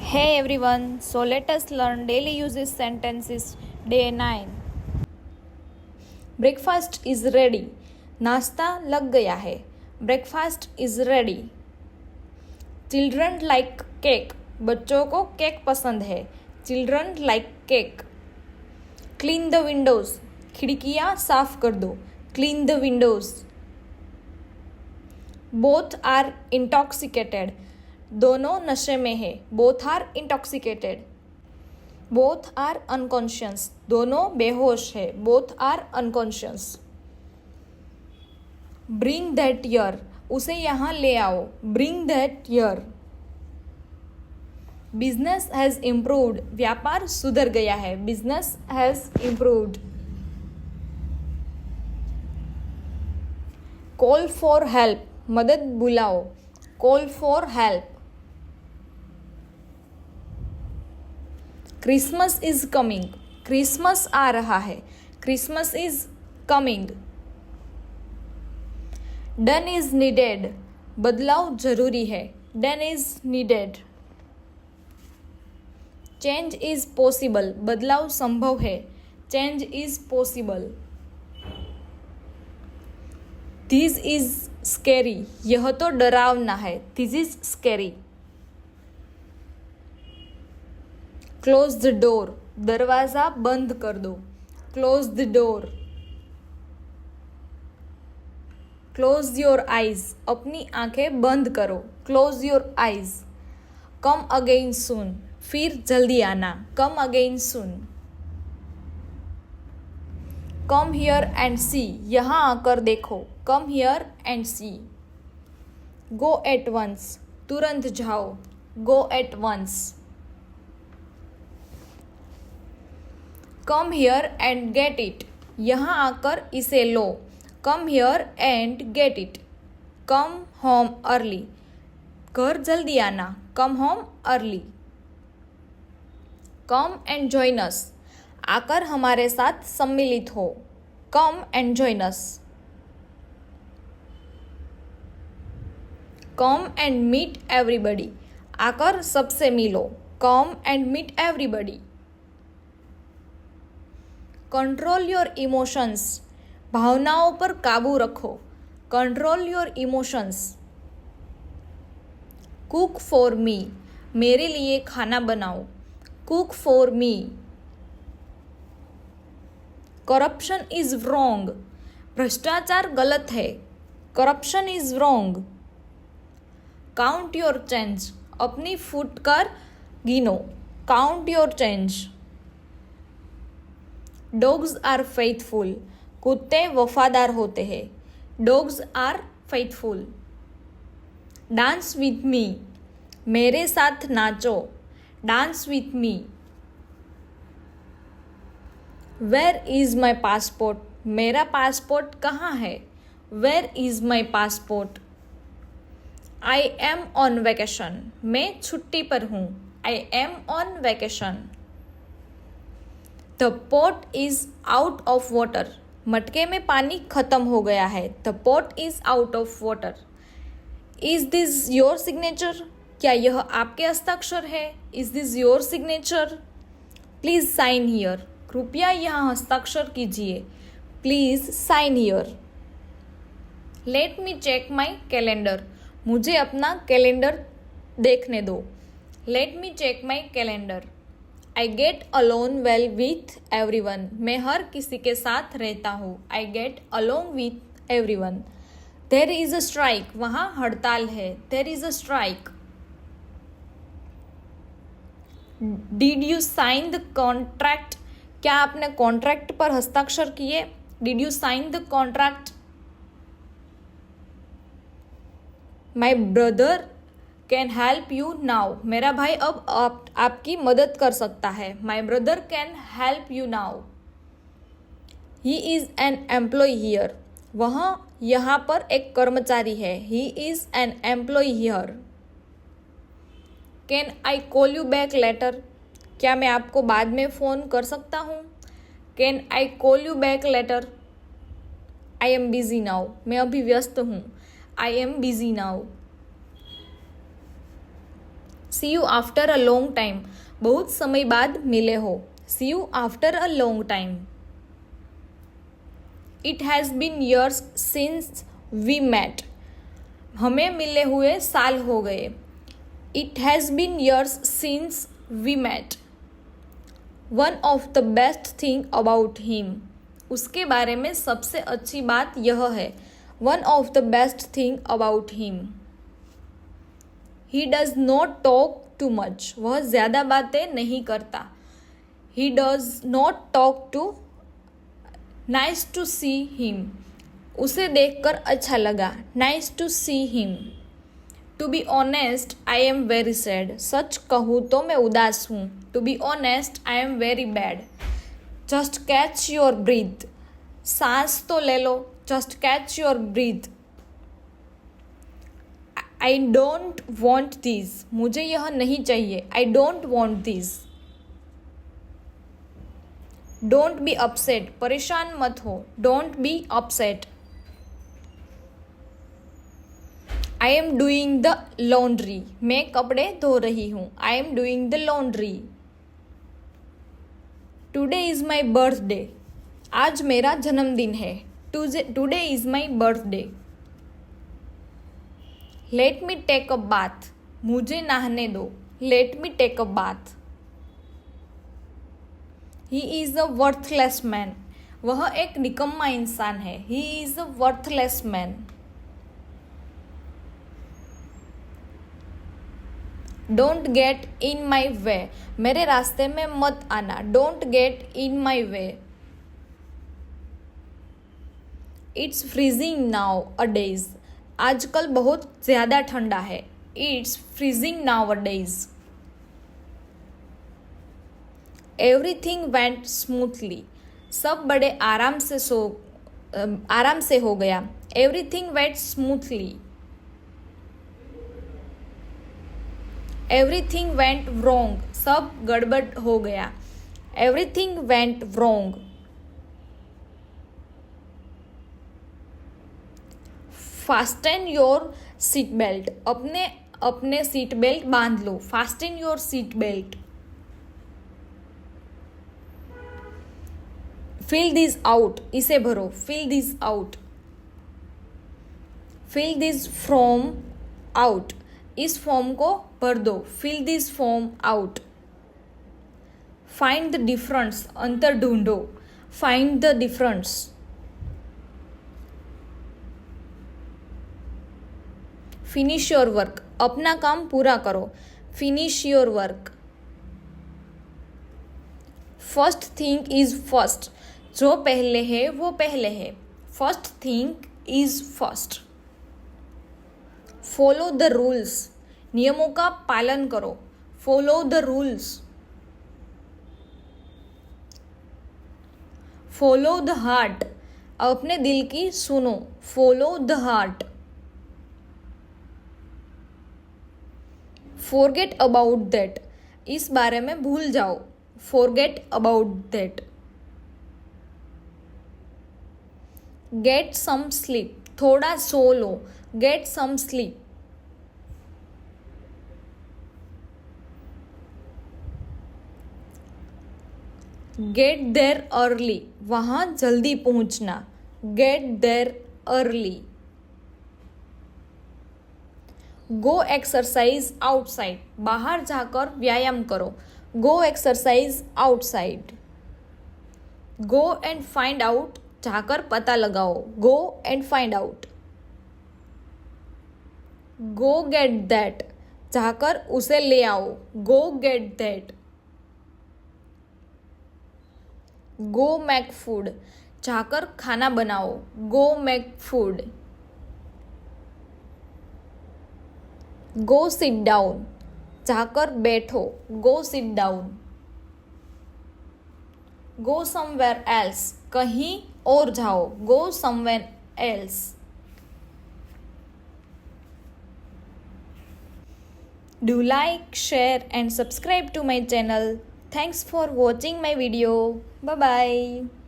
Hey everyone, so let us learn daily uses sentences day 9. Breakfast is ready. नाश्ता लग गया है. Breakfast is ready. Children like cake. बच्चों को cake पसंद है. Children like cake. Clean the windows. खिड़कियाँ साफ कर दो. Clean the windows. Both are intoxicated. दोनों नशे में है. Both are intoxicated. Both are unconscious. दोनों बेहोश है. Both are unconscious. Bring that here. उसे यहाँ ले आओ. Bring that here. Business has improved. व्यापार सुधर गया है. Business has improved. Call for help. मदद बुलाओ. Call for help. Christmas is coming. Christmas आ रहा है. Christmas is coming. Done is needed. बदलाव जरूरी है. Done is needed. Change is possible. बदलाव संभव है. Change is possible. This is scary. यह तो डरावना है. This is scary. Close the door. दरवाज़ा बंद कर दो. Close the door. Close your eyes. अपनी आंखें बंद करो. Close your eyes. Come again soon. फिर जल्दी आना. Come again soon. Come here and see. यहाँ आकर देखो. Come here and see. Go at once. तुरंत जाओ. Go at once. Come here and get it. यहाँ आकर इसे लो. Come here and get it. Come home early. घर जल्दी आना. Come home early. Come and join us. आकर हमारे साथ सम्मिलित हो. Come and join us. Come and meet everybody. आकर सबसे मिलो. Come and meet everybody. Control your emotions. भावनाओं पर काबू रखो. Control your emotions. Cook for me. मेरे लिए खाना बनाओ. Cook for me. Corruption is wrong. भ्रष्टाचार गलत है. Corruption is wrong. Count your change. अपनी फुटकर गिनो. Count your change. Dogs are faithful. कुत्ते वफादार होते हैं. Dogs are faithful. Dance with me. मेरे साथ नाचो. Dance with me. Where is my passport. मेरा पासपोर्ट कहाँ है. Where is my passport. I am on vacation. मैं छुट्टी पर हूँ. I am on vacation. The pot is out of water. मटके में पानी खत्म हो गया है. The pot is out of water. Is this your signature. क्या यह आपके हस्ताक्षर है. Is this your signature. Please sign here. कृपया यहाँ हस्ताक्षर कीजिए. Please sign here. Let me check my calendar. मुझे अपना कैलेंडर देखने दो. Let me check my calendar. I get along well with everyone. मैं हर किसी के साथ रहता हूँ. I get along with everyone. There is a strike. वहाँ हड़ताल है. There is a strike. Did you sign the contract. क्या आपने कॉन्ट्रैक्ट पर हस्ताक्षर किए. Did you sign the contract. My brother can help you now. मेरा भाई अब आपकी मदद कर सकता है. My brother can help you now. He is an employ here. वह यहाँ पर एक कर्मचारी है. He is an employ here. Can I call you back later. क्या मैं आपको बाद में फ़ोन कर सकता हूँ. Can I call you back later. I am busy now. मैं अभी व्यस्त हूँ. I am busy now. See you after a long time, बहुत समय बाद मिले हो. See you after a long time. It has been years since we met, हमें मिले हुए साल हो गए. It has been years since we met. One of the best thing about him, उसके बारे में सबसे अच्छी बात यह है. One of the best thing about him. He does not talk too much, वह ज़्यादा बातें नहीं करता. He does not talk too. Nice to see him, उसे देखकर अच्छा लगा. Nice to see him. To be honest I am very sad, सच कहूँ तो मैं उदास हूँ. To be honest I am very bad. Just catch your breath, सांस तो ले लो. Just catch your breath. I don't want this, मुझे यह नहीं चाहिए. I don't want this. Don't be upset, परेशान मत हो. Don't be upset. I am doing the laundry, मैं कपड़े धो रही हूँ. I am doing the laundry. Today is my birthday, आज मेरा जन्मदिन है. Today is my birthday. Let me take a bath, मुझे नहाने दो. Let me take a bath. He is a worthless man, वह एक निकम्मा इंसान है. He is a worthless man. Don't get in my way, मेरे रास्ते में मत आना. Don't get in my way. It's freezing nowadays, आजकल बहुत ज़्यादा ठंडा है. It's freezing nowadays. Everything went smoothly, सब बड़े आराम से हो गया. Everything went smoothly. Everything went wrong, सब गड़बड़ हो गया. Everything went wrong. Fasten your seat belt, अपने सीट बेल्ट बांध लो. Fasten your seat belt. Fill this out, इसे भरो. Fill this out. Fill this form out, इस फॉर्म को भर दो. Fill this form out. Find the difference, अंतर ढूंढो. Find the difference. Finish your work, अपना काम पूरा करो. Finish your work. First thing is first, जो पहले है वो पहले है. First thing is first. Follow the rules, नियमों का पालन करो. Follow the rules. Follow the heart, अपने दिल की सुनो. Follow the heart. Forget about that, इस बारे में भूल जाओ. Forget about that. Get some sleep, थोड़ा सो लो. Get some sleep. Get there early, वहाँ जल्दी पहुँचना. Get there early. Go exercise outside, बाहर जाकर व्यायाम करो. Go exercise outside. Go and find out, जाकर पता लगाओ. गो and find out. Go get that, जाकर उसे ले आओ. गो get that. Go make food, जाकर खाना बनाओ. Go make food. Go sit down, जाकर बैठो. Go sit down. Go somewhere else, कहीं और जाओ. Go somewhere else. Do like, share and subscribe to my channel. Thanks for watching my video. Bye bye.